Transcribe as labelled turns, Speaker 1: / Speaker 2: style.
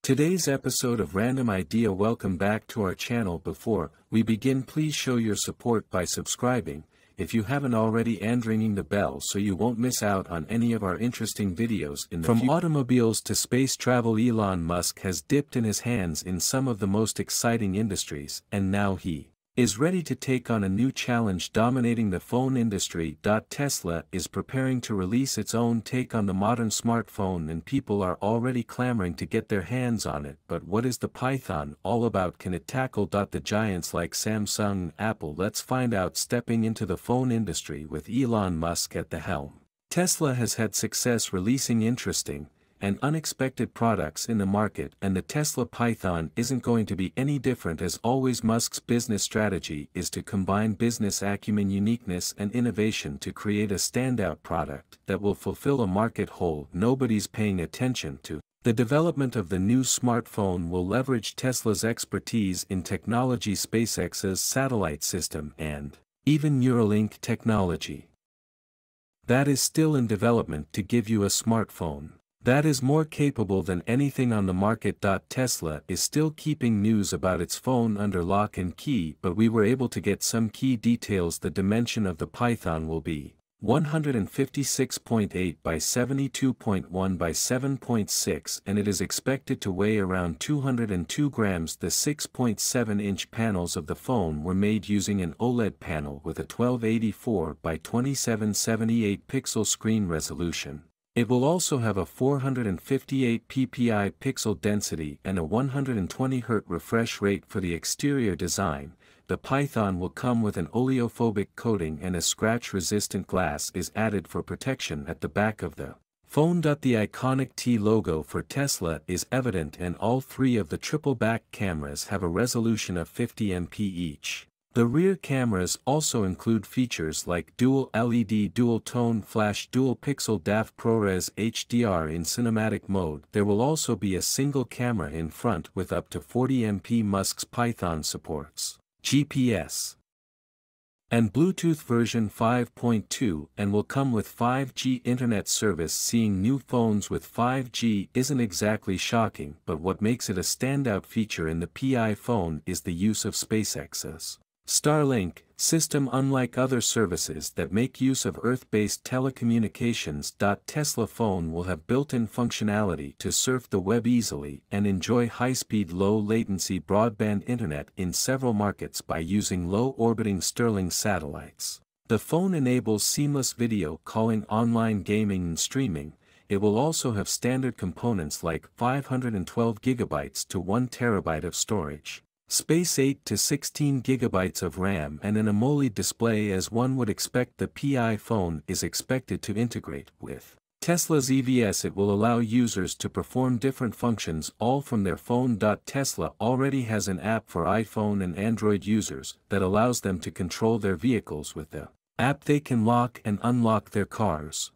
Speaker 1: Today's episode of Random Idea. Welcome back to our channel. Before we begin, please show your support by subscribing, if you haven't already, and ringing the bell so you won't miss out on any of our interesting videos in the future. From automobiles to space travel, Elon Musk has dipped in his hands in some of the most exciting industries, and now he is ready to take on a new challenge dominating the phone industry. Tesla is preparing to release its own take on the modern smartphone, and people are already clamoring to get their hands on it. But what is the Python all about? Can it tackle the giants like Samsung and Apple? Let's find out. Stepping into the phone industry with Elon Musk at the helm, Tesla has had success releasing interesting and unexpected products in the market, and the Tesla Python isn't going to be any different. As always, Musk's business strategy is to combine business acumen, uniqueness and innovation to create a standout product that will fulfill a market hole nobody's paying attention to. The development of the new smartphone will leverage Tesla's expertise in technology, SpaceX's satellite system, and even Neuralink technology that is still in development to give you a smartphone that is more capable than anything on the market. Tesla is still keeping news about its phone under lock and key, but we were able to get some key details. The dimension of the Python will be 156.8 by 72.1 by 7.6, and it is expected to weigh around 202 grams. The 6.7-inch panels of the phone were made using an OLED panel with a 1284 by 2778 pixel screen resolution. It will also have a 458 ppi pixel density and a 120 Hz refresh rate. For the exterior design, the Python will come with an oleophobic coating, and a scratch-resistant glass is added for protection at the back of the phone. The iconic T logo for Tesla is evident, and all three of the triple-back cameras have a resolution of 50 MP each. The rear cameras also include features like dual LED dual-tone flash, dual-pixel DAF ProRes HDR in cinematic mode. There will also be a single camera in front with up to 40 MP. Musk's Python supports GPS and Bluetooth version 5.2 and will come with 5G internet service. Seeing new phones with 5G isn't exactly shocking, but what makes it a standout feature in the Pi phone is the use of SpaceX's Starlink system. Unlike other services that make use of Earth-based telecommunications, Tesla phone will have built-in functionality to surf the web easily and enjoy high-speed, low-latency broadband internet in several markets by using low-orbiting Starlink satellites. The phone enables seamless video calling, online gaming and streaming. It will also have standard components like 512 GB to 1 TB of storage, space, 8 to 16 GB of RAM, and an AMOLED display. As one would expect, the Pi phone is expected to integrate with Tesla's EVS. It will allow users to perform different functions all from their phone. Tesla already has an app for iPhone and Android users that allows them to control their vehicles with the app. They can lock and unlock their cars,